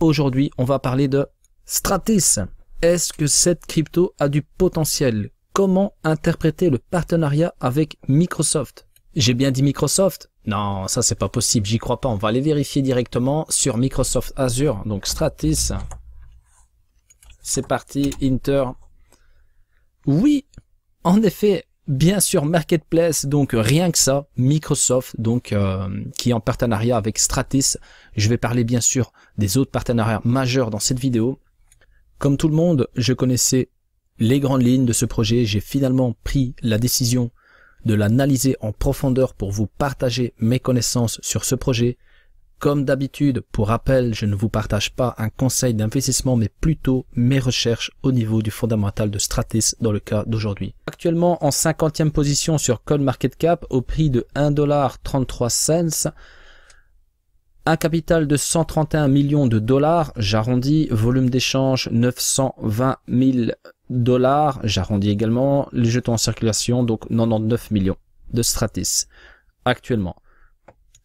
Aujourd'hui, on va parler de Stratis. Est-ce que cette crypto a du potentiel? Comment interpréter le partenariat avec Microsoft? J'ai bien dit Microsoft? Non, ça c'est pas possible, j'y crois pas. On va aller vérifier directement sur Microsoft Azure. Donc Stratis. C'est parti, Inter. Oui, en effet, bien sûr, Marketplace, donc rien que ça, Microsoft, donc qui est en partenariat avec Stratis. Je vais parler bien sûr des autres partenariats majeurs dans cette vidéo. Comme tout le monde, je connaissais les grandes lignes de ce projet. J'ai finalement pris la décision de l'analyser en profondeur pour vous partager mes connaissances sur ce projet. Comme d'habitude, pour rappel, je ne vous partage pas un conseil d'investissement, mais plutôt mes recherches au niveau du fondamental de Stratis dans le cas d'aujourd'hui. Actuellement en 50e position sur CoinMarketCap au prix de 1,33 $, un capital de 131 millions de dollars, j'arrondis, volume d'échange 920 000 $, j'arrondis également, les jetons en circulation, donc 99 millions de Stratis actuellement.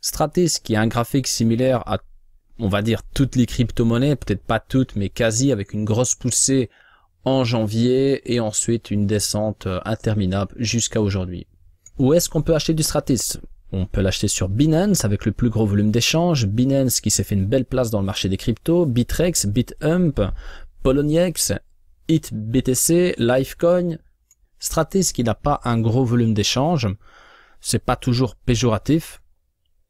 Stratis qui a un graphique similaire à, on va dire, toutes les crypto-monnaies, peut-être pas toutes, mais quasi, avec une grosse poussée en janvier et ensuite une descente interminable jusqu'à aujourd'hui. Où est-ce qu'on peut acheter du Stratis? On peut l'acheter sur Binance avec le plus gros volume d'échange, Binance qui s'est fait une belle place dans le marché des cryptos, Bittrex, Bithumb, Poloniex, HitBTC, Litecoin. Stratis qui n'a pas un gros volume d'échange, c'est pas toujours péjoratif.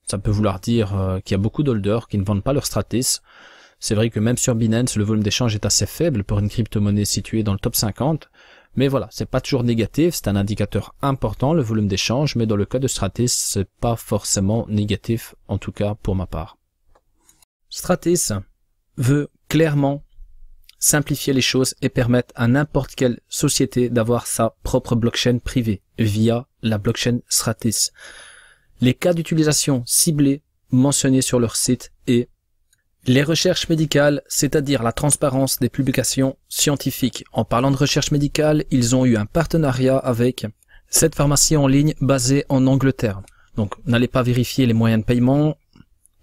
Ça peut vouloir dire qu'il y a beaucoup d'holders qui ne vendent pas leur Stratis. C'est vrai que même sur Binance, le volume d'échange est assez faible pour une crypto-monnaie située dans le top 50. Mais voilà, c'est pas toujours négatif, c'est un indicateur important, le volume d'échange, mais dans le cas de Stratis, c'est pas forcément négatif, en tout cas pour ma part. Stratis veut clairement simplifier les choses et permettre à n'importe quelle société d'avoir sa propre blockchain privée via la blockchain Stratis. Les cas d'utilisation ciblés mentionnés sur leur site et les recherches médicales, c'est-à-dire la transparence des publications scientifiques. En parlant de recherche médicale, ils ont eu un partenariat avec cette pharmacie en ligne basée en Angleterre. Donc, n'allez pas vérifier les moyens de paiement.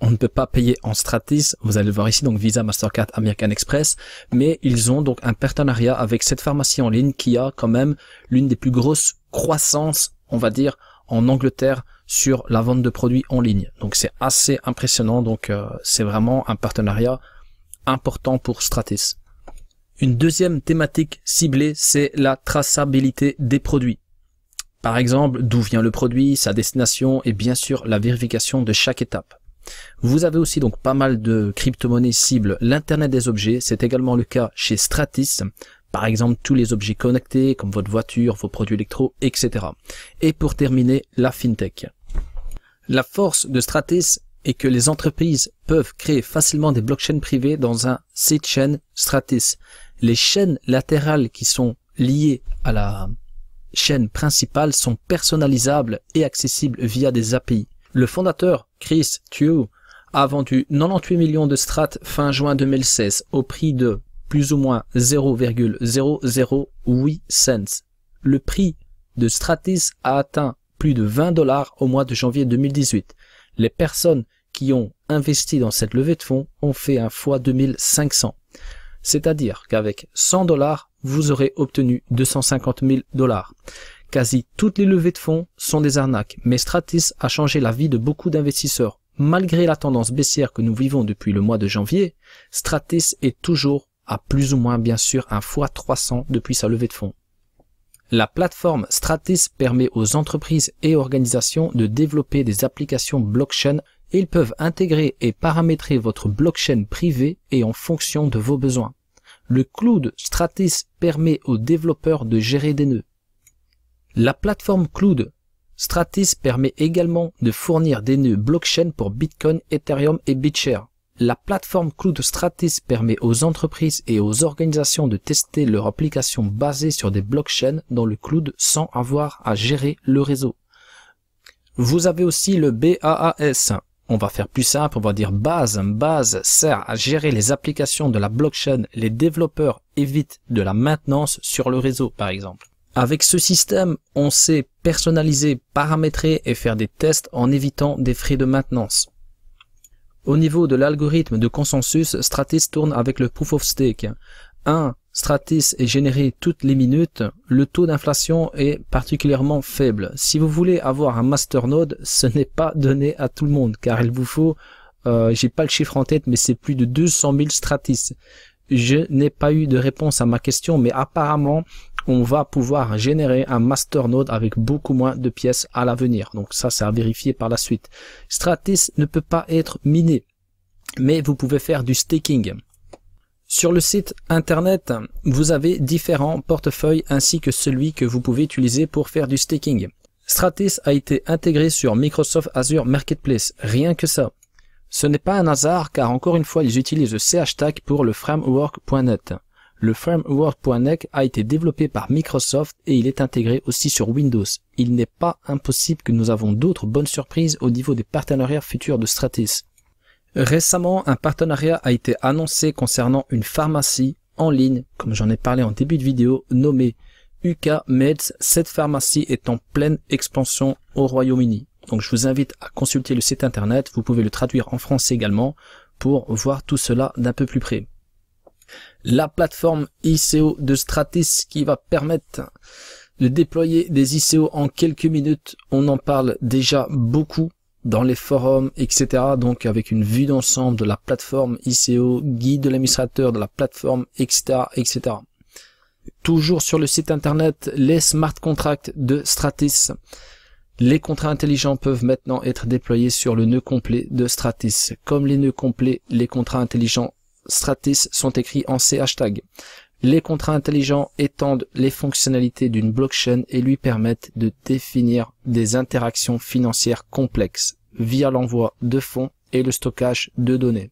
On ne peut pas payer en Stratis. Vous allez le voir ici, donc Visa, Mastercard, American Express. Mais ils ont donc un partenariat avec cette pharmacie en ligne qui a quand même l'une des plus grosses croissances, on va dire, en Angleterre sur la vente de produits en ligne. Donc c'est assez impressionnant, donc c'est vraiment un partenariat important pour Stratis. Une deuxième thématique ciblée, c'est la traçabilité des produits. Par exemple, d'où vient le produit, sa destination et bien sûr la vérification de chaque étape. Vous avez aussi donc pas mal de crypto-monnaies cibles l'Internet des objets, c'est également le cas chez Stratis. Par exemple, tous les objets connectés, comme votre voiture, vos produits électro, etc. Et pour terminer, la FinTech. La force de Stratis est que les entreprises peuvent créer facilement des blockchains privées dans un sidechain Stratis. Les chaînes latérales qui sont liées à la chaîne principale sont personnalisables et accessibles via des API. Le fondateur, Chris Tew, a vendu 98 millions de strats fin juin 2016 au prix de plus ou moins 0,008 cents. Le prix de Stratis a atteint plus de 20 $ au mois de janvier 2018. Les personnes qui ont investi dans cette levée de fonds ont fait un x 2500. C'est-à-dire qu'avec 100 $, vous aurez obtenu 250 000 $. Quasi toutes les levées de fonds sont des arnaques, mais Stratis a changé la vie de beaucoup d'investisseurs. Malgré la tendance baissière que nous vivons depuis le mois de janvier, Stratis est toujours à plus ou moins bien sûr un x 300 depuis sa levée de fonds. La plateforme Stratis permet aux entreprises et organisations de développer des applications blockchain et ils peuvent intégrer et paramétrer votre blockchain privée et en fonction de vos besoins. Le cloud Stratis permet aux développeurs de gérer des nœuds. La plateforme cloud Stratis permet également de fournir des nœuds blockchain pour Bitcoin, Ethereum et BitShare. La plateforme cloud Stratis permet aux entreprises et aux organisations de tester leur application basée sur des blockchains dans le cloud sans avoir à gérer le réseau. Vous avez aussi le BaaS. On va faire plus simple, on va dire base. Base sert à gérer les applications de la blockchain. Les développeurs évitent de la maintenance sur le réseau, par exemple. Avec ce système, on sait personnaliser, paramétrer et faire des tests en évitant des frais de maintenance. Au niveau de l'algorithme de consensus, Stratis tourne avec le Proof of Stake. Stratis est généré toutes les minutes, le taux d'inflation est particulièrement faible. Si vous voulez avoir un masternode, ce n'est pas donné à tout le monde, car il vous faut, j'ai pas le chiffre en tête, mais c'est plus de 200 000 Stratis. Je n'ai pas eu de réponse à ma question, mais apparemment, on va pouvoir générer un masternode avec beaucoup moins de pièces à l'avenir. Donc ça, c'est à vérifier par la suite. Stratis ne peut pas être miné, mais vous pouvez faire du staking. Sur le site internet, vous avez différents portefeuilles ainsi que celui que vous pouvez utiliser pour faire du staking. Stratis a été intégré sur Microsoft Azure Marketplace, rien que ça. Ce n'est pas un hasard car encore une fois ils utilisent le CHTAG pour le framework.net. Le framework.net a été développé par Microsoft et il est intégré aussi sur Windows. Il n'est pas impossible que nous avons d'autres bonnes surprises au niveau des partenariats futurs de Stratis. Récemment, un partenariat a été annoncé concernant une pharmacie en ligne, comme j'en ai parlé en début de vidéo, nommée UK Meds. Cette pharmacie est en pleine expansion au Royaume-Uni. Donc je vous invite à consulter le site internet, vous pouvez le traduire en français également, pour voir tout cela d'un peu plus près. La plateforme ICO de Stratis qui va permettre de déployer des ICO en quelques minutes, on en parle déjà beaucoup dans les forums, etc. Donc avec une vue d'ensemble de la plateforme ICO, guide de l'administrateur de la plateforme, etc., etc. Toujours sur le site internet, les smart contracts de Stratis. Les contrats intelligents peuvent maintenant être déployés sur le nœud complet de Stratis. Comme les nœuds complets, les contrats intelligents Stratis sont écrits en CHTAG. Les contrats intelligents étendent les fonctionnalités d'une blockchain et lui permettent de définir des interactions financières complexes via l'envoi de fonds et le stockage de données.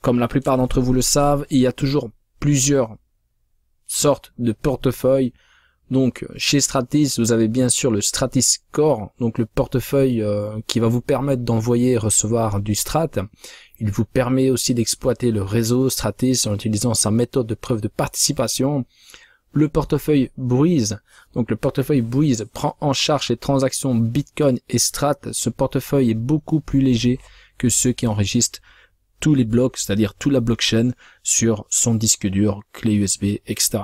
Comme la plupart d'entre vous le savent, il y a toujours plusieurs sortes de portefeuilles. Donc chez Stratis, vous avez bien sûr le Stratis Core, donc le portefeuille qui va vous permettre d'envoyer et recevoir du Strat. Il vous permet aussi d'exploiter le réseau Stratis en utilisant sa méthode de preuve de participation. Le portefeuille Breeze, donc le portefeuille Breeze prend en charge les transactions Bitcoin et Strat. Ce portefeuille est beaucoup plus léger que ceux qui enregistrent tous les blocs, c'est-à-dire toute la blockchain sur son disque dur, clé USB, etc.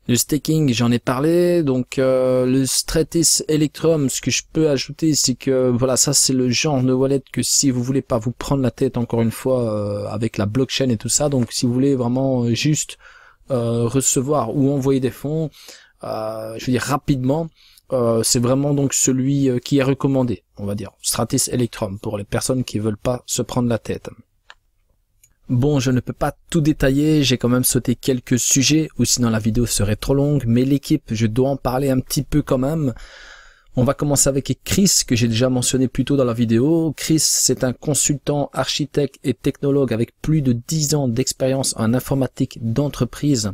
Le staking, j'en ai parlé, donc le Stratis Electrum, ce que je peux ajouter, c'est que voilà, ça c'est le genre de wallet que si vous voulez pas vous prendre la tête encore une fois avec la blockchain et tout ça, donc si vous voulez vraiment juste recevoir ou envoyer des fonds, je veux dire rapidement, c'est vraiment donc celui qui est recommandé, on va dire, Stratis Electrum, pour les personnes qui veulent pas se prendre la tête. Bon, je ne peux pas tout détailler, j'ai quand même sauté quelques sujets, ou sinon la vidéo serait trop longue, mais l'équipe, je dois en parler un petit peu quand même. On va commencer avec Chris, que j'ai déjà mentionné plus tôt dans la vidéo. Chris, c'est un consultant, architecte et technologue avec plus de 10 ans d'expérience en informatique d'entreprise.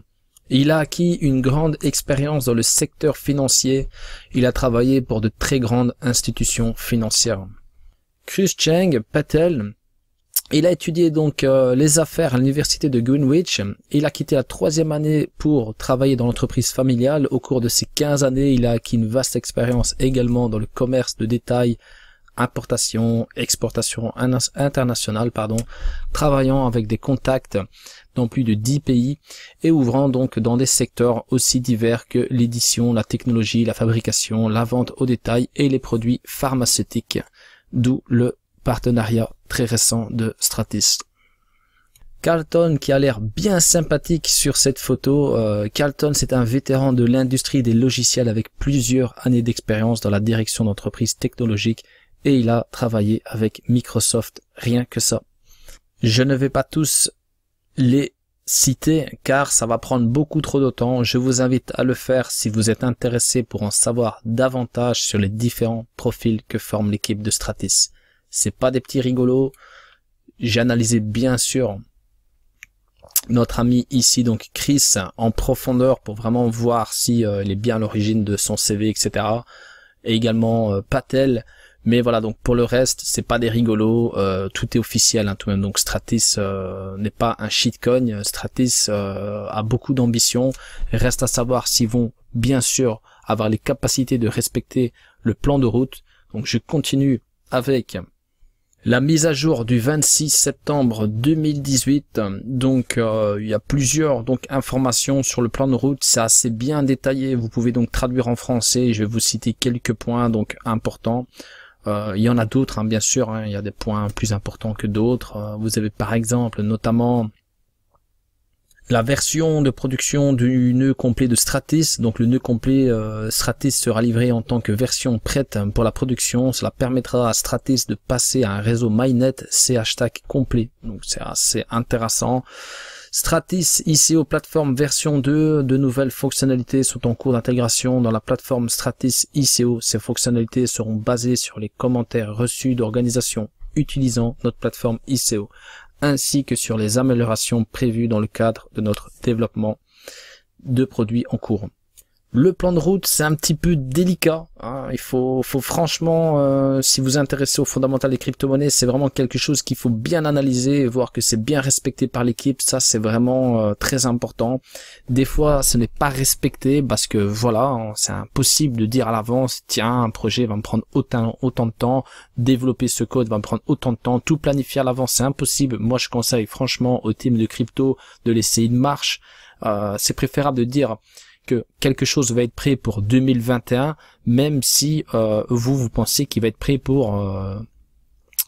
Il a acquis une grande expérience dans le secteur financier. Il a travaillé pour de très grandes institutions financières. Krushcheng Patel, il a étudié donc les affaires à l'université de Greenwich. Il a quitté la 3e année pour travailler dans l'entreprise familiale. Au cours de ces 15 années, il a acquis une vaste expérience également dans le commerce de détail, importation, exportation internationale, travaillant avec des contacts dans plus de 10 pays et ouvrant donc dans des secteurs aussi divers que l'édition, la technologie, la fabrication, la vente au détail et les produits pharmaceutiques. D'où le partenariat très récent de Stratis. Carlton qui a l'air bien sympathique sur cette photo. Carlton, c'est un vétéran de l'industrie des logiciels avec plusieurs années d'expérience dans la direction d'entreprises technologiques et il a travaillé avec Microsoft, rien que ça. Je ne vais pas tous les citer car ça va prendre beaucoup trop de temps. Je vous invite à le faire si vous êtes intéressé pour en savoir davantage sur les différents profils que forme l'équipe de Stratis. C'est pas des petits rigolos. J'ai analysé bien sûr notre ami ici, donc Chris, en profondeur pour vraiment voir si il est bien à l'origine de son CV, etc. Et également Patel. Mais voilà, donc pour le reste, c'est pas des rigolos. Tout est officiel, hein, tout de même. Donc Stratis n'est pas un shitcoin. Stratis a beaucoup d'ambition. Reste à savoir s'ils vont bien sûr avoir les capacités de respecter le plan de route. Donc je continue avec La mise à jour du 26 septembre 2018, donc il y a plusieurs informations sur le plan de route, c'est assez bien détaillé, vous pouvez donc traduire en français, je vais vous citer quelques points donc importants. Il y en a d'autres bien sûr, il y a des points plus importants que d'autres. Vous avez par exemple notamment la version de production du nœud complet de Stratis. Donc le nœud complet Stratis sera livré en tant que version prête pour la production. Cela permettra à Stratis de passer à un réseau MyNet CHTAC complet. Donc c'est assez intéressant. Stratis ICO plateforme version 2, de nouvelles fonctionnalités sont en cours d'intégration dans la plateforme Stratis ICO. Ces fonctionnalités seront basées sur les commentaires reçus d'organisations utilisant notre plateforme ICO, ainsi que sur les améliorations prévues dans le cadre de notre développement de produits en cours. Le plan de route, c'est un petit peu délicat. Il faut franchement, si vous vous intéressez aux fondamentales des crypto-monnaies, c'est vraiment quelque chose qu'il faut bien analyser et voir que c'est bien respecté par l'équipe. Ça, c'est vraiment très important. Des fois, ce n'est pas respecté parce que voilà, c'est impossible de dire à l'avance, tiens, un projet va me prendre autant de temps, développer ce code va me prendre autant de temps, tout planifier à l'avance, c'est impossible. Moi, je conseille franchement au team de crypto de laisser une marche. C'est préférable de dire que quelque chose va être prêt pour 2021, même si vous pensez qu'il va être prêt pour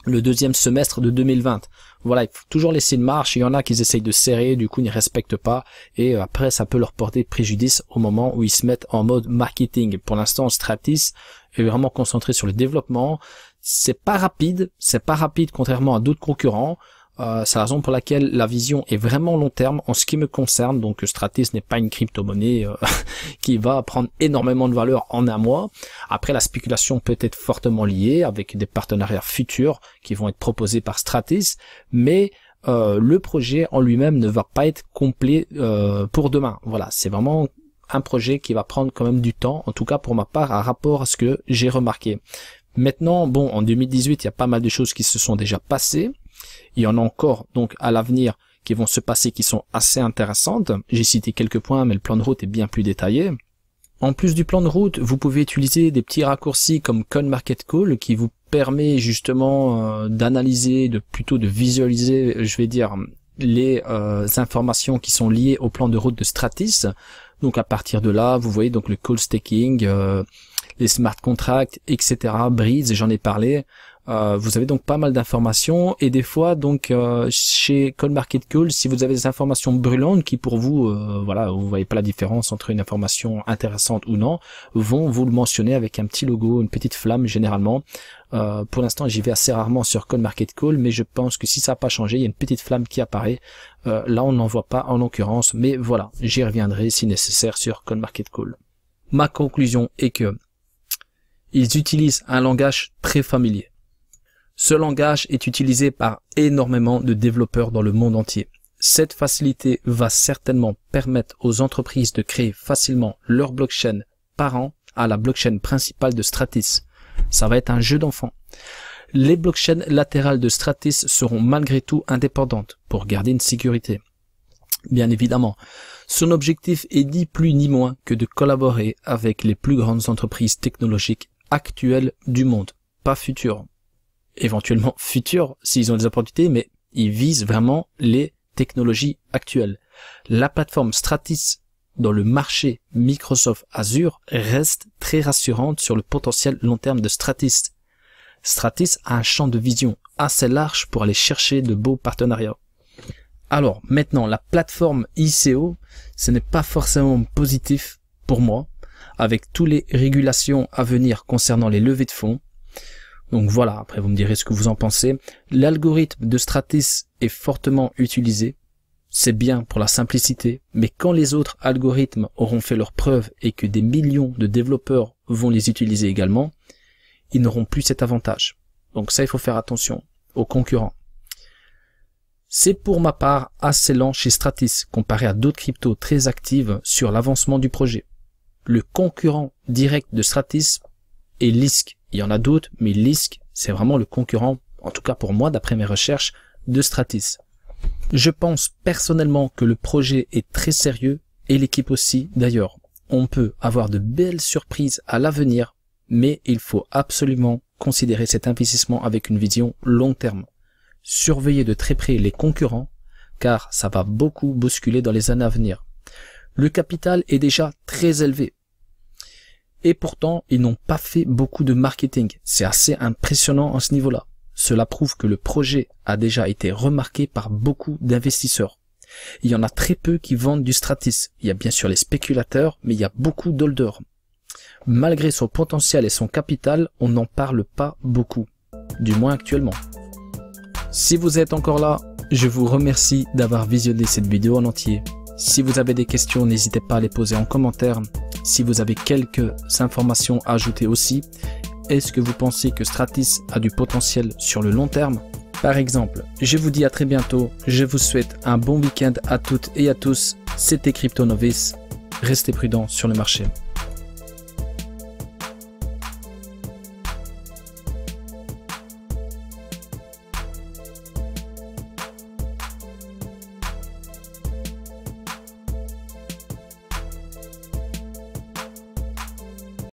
le deuxième semestre de 2020. Voilà, il faut toujours laisser une marche. Il y en a qui essayent de serrer, du coup ils ne respectent pas, et après ça peut leur porter préjudice au moment où ils se mettent en mode marketing. Pour l'instant, Stratis est vraiment concentré sur le développement. C'est pas rapide contrairement à d'autres concurrents. C'est la raison pour laquelle la vision est vraiment long terme en ce qui me concerne. Donc Stratis n'est pas une crypto-monnaie qui va prendre énormément de valeur en un mois. Après, la spéculation peut être fortement liée avec des partenariats futurs qui vont être proposés par Stratis, mais le projet en lui-même ne va pas être complet pour demain. Voilà, c'est vraiment un projet qui va prendre quand même du temps, en tout cas pour ma part, à rapport à ce que j'ai remarqué. Maintenant, bon, en 2018, il y a pas mal de choses qui se sont déjà passées. Il y en a encore donc à l'avenir qui vont se passer, qui sont assez intéressantes. J'ai cité quelques points, mais le plan de route est bien plus détaillé. En plus du plan de route, vous pouvez utiliser des petits raccourcis comme CoinMarketCall qui vous permet justement d'analyser, de visualiser, je vais dire, les informations qui sont liées au plan de route de Stratis. Donc à partir de là, vous voyez donc le call staking, les smart contracts, etc. Breeze, j'en ai parlé. Vous avez donc pas mal d'informations, et des fois donc chez CoinMarketCall, si vous avez des informations brûlantes qui pour vous voilà, vous voyez pas la différence entre une information intéressante ou non, vont vous le mentionner avec un petit logo, une petite flamme généralement. Pour l'instant, j'y vais assez rarement sur CoinMarketCall, mais je pense que si ça n'a pas changé, il y a une petite flamme qui apparaît. Là, on n'en voit pas en l'occurrence, mais voilà, j'y reviendrai si nécessaire sur CoinMarketCall. Ma conclusion est que ils utilisent un langage très familier. Ce langage est utilisé par énormément de développeurs dans le monde entier. Cette facilité va certainement permettre aux entreprises de créer facilement leur blockchain parent à la blockchain principale de Stratis. Ça va être un jeu d'enfant. Les blockchains latérales de Stratis seront malgré tout indépendantes pour garder une sécurité. Bien évidemment, son objectif est ni plus ni moins que de collaborer avec les plus grandes entreprises technologiques actuelles du monde, pas futures. Éventuellement futurs s'ils ont des opportunités, mais ils visent vraiment les technologies actuelles. La plateforme Stratis dans le marché Microsoft Azure reste très rassurante sur le potentiel long terme de Stratis. Stratis a un champ de vision assez large pour aller chercher de beaux partenariats. Alors maintenant, la plateforme ICO, ce n'est pas forcément positif pour moi, avec toutes les régulations à venir concernant les levées de fonds. Donc voilà, après vous me direz ce que vous en pensez. L'algorithme de Stratis est fortement utilisé. C'est bien pour la simplicité, mais quand les autres algorithmes auront fait leurs preuves et que des millions de développeurs vont les utiliser également, ils n'auront plus cet avantage. Donc ça, il faut faire attention aux concurrents. C'est pour ma part assez lent chez Stratis comparé à d'autres cryptos très actives sur l'avancement du projet. Le concurrent direct de Stratis est Lisk. Il y en a d'autres, mais Lisk, c'est vraiment le concurrent, en tout cas pour moi, d'après mes recherches, de Stratis. Je pense personnellement que le projet est très sérieux, et l'équipe aussi d'ailleurs. On peut avoir de belles surprises à l'avenir, mais il faut absolument considérer cet investissement avec une vision long terme. Surveillez de très près les concurrents, car ça va beaucoup bousculer dans les années à venir. Le capital est déjà très élevé. Et pourtant, ils n'ont pas fait beaucoup de marketing. C'est assez impressionnant à ce niveau-là. Cela prouve que le projet a déjà été remarqué par beaucoup d'investisseurs. Il y en a très peu qui vendent du Stratis. Il y a bien sûr les spéculateurs, mais il y a beaucoup d'holders. Malgré son potentiel et son capital, on n'en parle pas beaucoup. Du moins actuellement. Si vous êtes encore là, je vous remercie d'avoir visionné cette vidéo en entier. Si vous avez des questions, n'hésitez pas à les poser en commentaire. Si vous avez quelques informations à ajouter aussi, est-ce que vous pensez que Stratis a du potentiel sur le long terme? Par exemple, je vous dis à très bientôt, je vous souhaite un bon week-end à toutes et à tous. C'était Crypto Novice, restez prudents sur le marché.